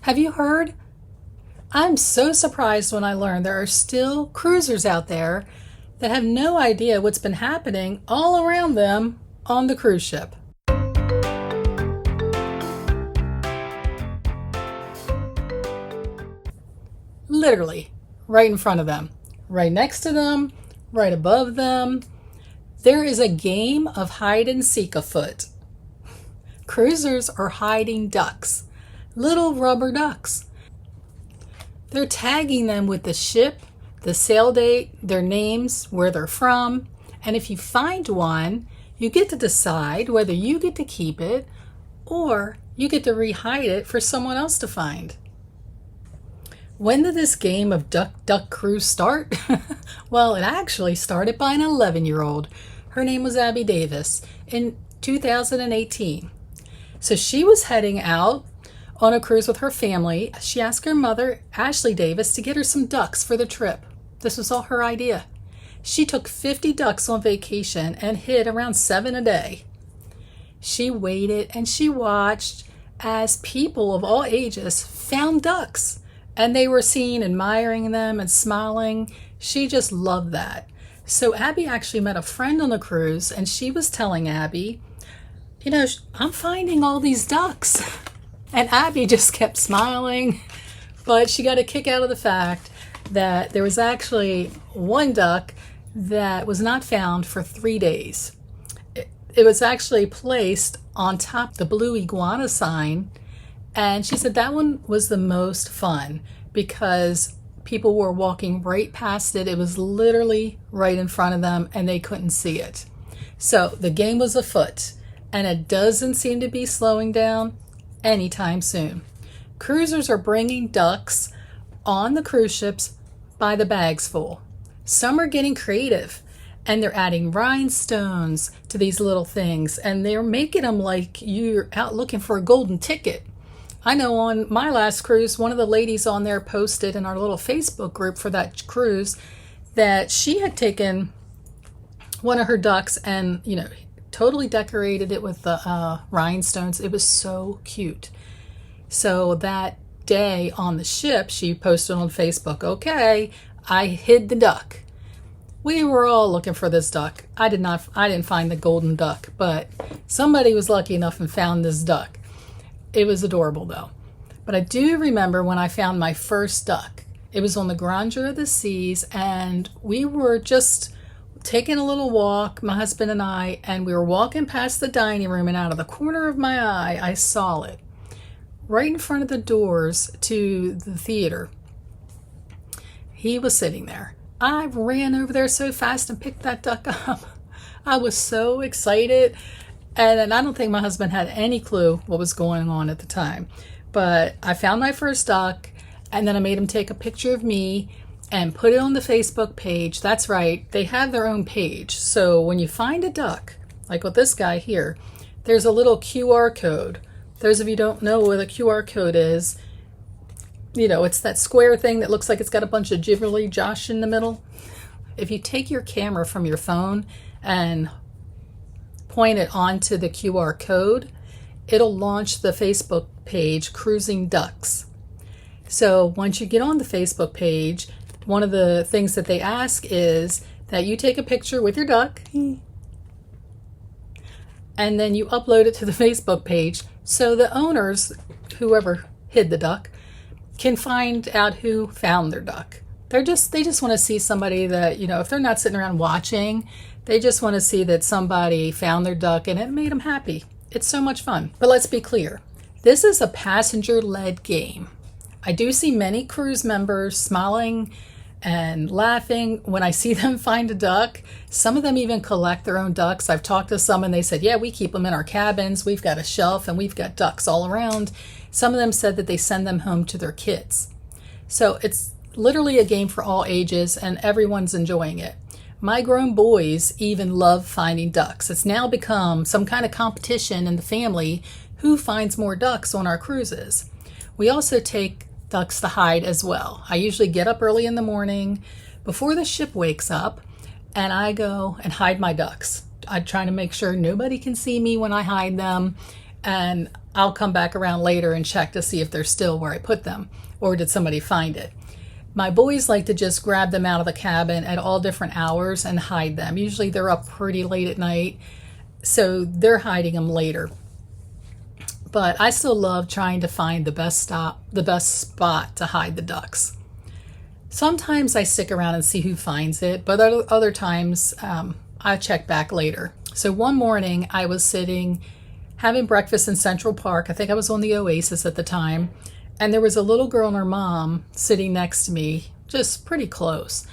Have you heard? I'm so surprised when I learned there are still cruisers out there that have no idea what's been happening all around them on the cruise ship. Literally, right in front of them, right next to them, right above them. There is a game of hide and seek afoot. Cruisers are hiding ducks, little rubber ducks. They're tagging them with the ship, the sail date, their names, where they're from, and if you find one, you get to decide whether you get to keep it or you get to rehide it for someone else to find. When did this game of Duck Cruise start? Well, it actually started by an 11-year-old. Her name was Abby Davis in 2018. So she was heading out on a cruise with her family. She asked her mother, Ashley Davis, to get her some ducks for the trip. This was all her idea. She took 50 ducks on vacation and hid around 7 a day. She waited and she watched as people of all ages found ducks. And they were seen admiring them and smiling. She just loved that. So Abby actually met a friend on the cruise, and she was telling Abby, I'm finding all these ducks. And Abby just kept smiling, but she got a kick out of the fact that there was actually one duck that was not found for 3 days. It was actually placed on top of the blue iguana sign. And she said that one was the most fun because people were walking right past it. It was literally right in front of them and they couldn't see it. So the game was afoot and it doesn't seem to be slowing down anytime soon. Cruisers are bringing ducks on the cruise ships by the bags full. Some are getting creative and they're adding rhinestones to these little things and they're making them like you're out looking for a golden ticket. I know on my last cruise, one of the ladies on there posted in our little Facebook group for that cruise that she had taken one of her ducks and, totally decorated it with the rhinestones. It was so cute. So that day on the ship, she posted on Facebook, okay, I hid the duck. We were all looking for this duck. I didn't find the golden duck, but somebody was lucky enough and found this duck. It was adorable though. But I do remember when I found my first duck. It was on the Grandeur of the Seas and we were just taking a little walk, my husband and I, and we were walking past the dining room and out of the corner of my eye, I saw it right in front of the doors to the theater. He was sitting there. I ran over there so fast and picked that duck up. I was so excited. And I don't think my husband had any clue what was going on at the time. But I found my first duck, and then I made him take a picture of me and put it on the Facebook page. That's right, they have their own page. So when you find a duck, like with this guy here, there's a little QR code. Those of you who don't know what a QR code is, it's that square thing that looks like it's got a bunch of jibbly josh in the middle. If you take your camera from your phone and point it onto the QR code, it'll launch the Facebook page Cruising Ducks. So once you get on the Facebook page, one of the things that they ask is that you take a picture with your duck and then you upload it to the Facebook page so the owners, whoever hid the duck, can find out who found their duck. They just want to see somebody that, if they're not sitting around watching, they just want to see that somebody found their duck and it made them happy. It's so much fun. But let's be clear. This is a passenger-led game. I do see many cruise members smiling and laughing when I see them find a duck. Some of them even collect their own ducks. I've talked to some and they said, yeah, we keep them in our cabins. We've got a shelf and we've got ducks all around. Some of them said that they send them home to their kids. So it's literally a game for all ages and everyone's enjoying it. My grown boys even love finding ducks. It's now become some kind of competition in the family who finds more ducks on our cruises. We also take ducks to hide as well. I usually get up early in the morning before the ship wakes up and I go and hide my ducks. I try to make sure nobody can see me when I hide them. And I'll come back around later and check to see if they're still where I put them, or did somebody find it. My boys like to just grab them out of the cabin at all different hours and hide them. Usually they're up pretty late at night, so they're hiding them later. But I still love trying to find the best spot to hide the ducks. Sometimes I stick around and see who finds it, but other times I check back later. So one morning I was sitting having breakfast in Central Park. I think I was on the Oasis at the time. And there was a little girl and her mom sitting next to me, just pretty close.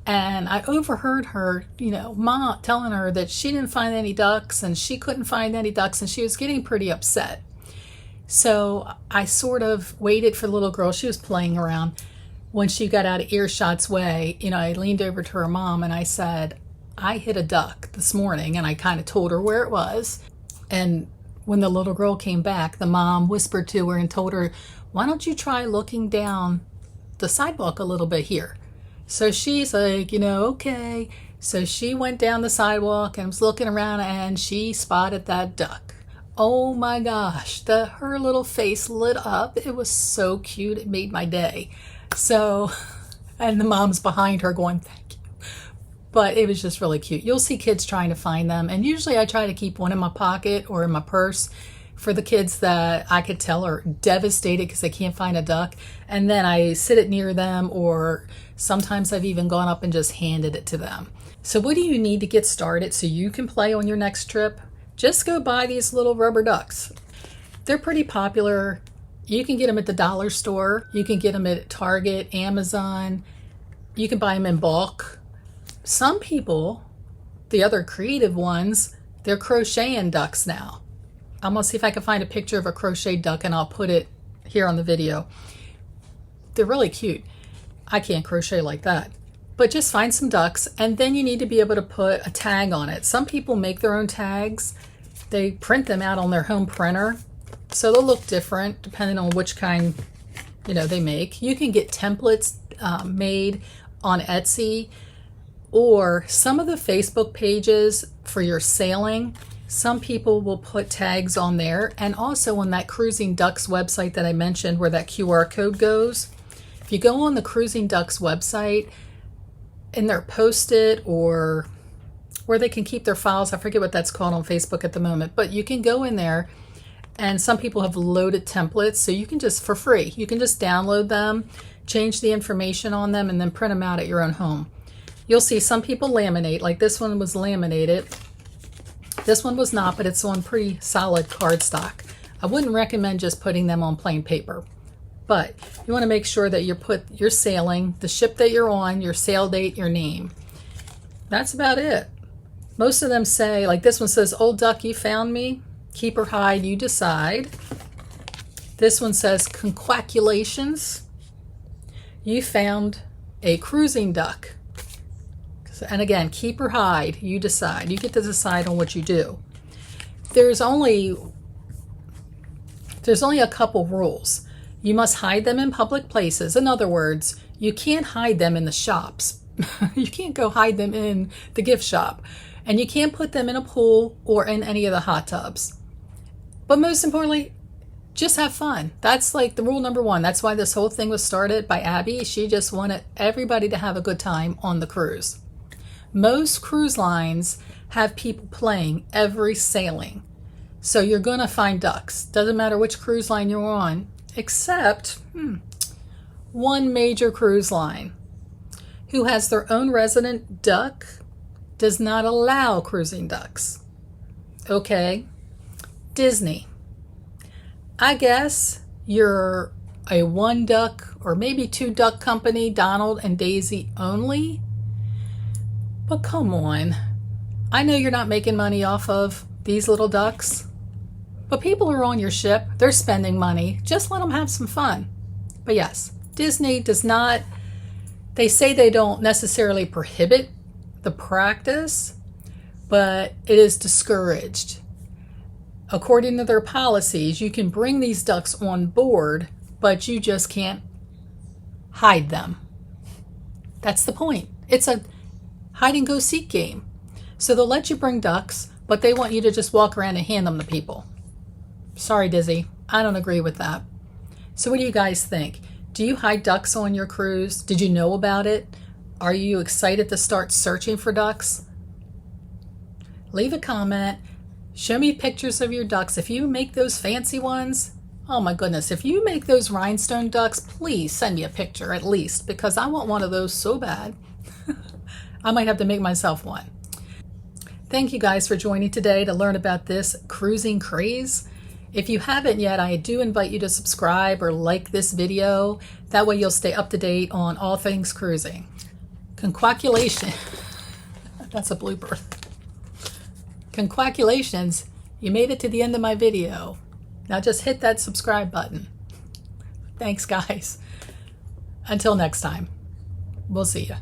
And I overheard her, mom telling her that she didn't find any ducks and she couldn't find any ducks, and she was getting pretty upset. So I sort of waited for the little girl. She was playing around. When she got out of earshot's way, I leaned over to her mom and I said, I hit a duck this morning, and I kind of told her where it was. And when the little girl came back, the mom whispered to her and told her, why don't you try looking down the sidewalk a little bit here? So she's like, okay. So she went down the sidewalk and was looking around, and she spotted that duck. Oh my gosh, her little face lit up. It was so cute. It made my day. So, and the mom's behind her going, thank you. But it was just really cute. You'll see kids trying to find them. And usually I try to keep one in my pocket or in my purse for the kids that I could tell are devastated because they can't find a duck. And then I sit it near them, or sometimes I've even gone up and just handed it to them. So what do you need to get started so you can play on your next trip? Just go buy these little rubber ducks. They're pretty popular. You can get them at the dollar store. You can get them at Target, Amazon. You can buy them in bulk. Some people, the other creative ones, they're crocheting ducks now. I'm going to see if I can find a picture of a crocheted duck and I'll put it here on the video. They're really cute. I can't crochet like that. But just find some ducks, and then you need to be able to put a tag on it. Some people make their own tags. They print them out on their home printer. So they'll look different depending on which kind, they make. You can get templates made on Etsy, or some of the Facebook pages for your sailing. Some people will put tags on there, and also on that Cruising Ducks website that I mentioned where that QR code goes. If you go on the Cruising Ducks website, in their Post-it or where they can keep their files, I forget what that's called on Facebook at the moment, but you can go in there, and some people have loaded templates, so you can just, for free, you can just download them, change the information on them, and then print them out at your own home. You'll see some people laminate, like this one was laminated. This one was not, but it's on pretty solid cardstock. I wouldn't recommend just putting them on plain paper, but you want to make sure that you put your sailing, the ship that you're on, your sail date, your name. That's about it. Most of them say, like this one says, old duck, you found me. Keep or hide, you decide. This one says, conquaculations. You found a cruising duck. And again, keep or hide, you decide. You get to decide on what you do. There's only a couple rules. You must hide them in public places. In other words, you can't hide them in the shops. You can't go hide them in the gift shop. And you can't put them in a pool or in any of the hot tubs. But most importantly, just have fun. That's like the rule number one. That's why this whole thing was started by Abby. She just wanted everybody to have a good time on the cruise. Most cruise lines have people playing every sailing. So you're going to find ducks. Doesn't matter which cruise line you're on, except one major cruise line who has their own resident duck does not allow cruising ducks. Okay, Disney. I guess you're a one duck or maybe two duck company, Donald and Daisy only. But come on, I know you're not making money off of these little ducks, but people are on your ship, they're spending money, just let them have some fun. But yes, Disney does not, they say they don't necessarily prohibit the practice, but it is discouraged. According to their policies, you can bring these ducks on board, but you just can't hide them. That's the point. It's a hide and go seek game. So they'll let you bring ducks, but they want you to just walk around and hand them to people. Sorry, Disney. I don't agree with that. So what do you guys think? Do you hide ducks on your cruise? Did you know about it? Are you excited to start searching for ducks? Leave a comment. Show me pictures of your ducks. If you make those fancy ones, oh my goodness, if you make those rhinestone ducks, please send me a picture at least, because I want one of those so bad. I might have to make myself one. Thank you guys for joining today to learn about this cruising craze. If you haven't yet, I do invite you to subscribe or like this video. That way you'll stay up to date on all things cruising. Conquaculation. That's a blooper. Conquaculations, you made it to the end of my video. Now just hit that subscribe button. Thanks, guys. Until next time, we'll see ya.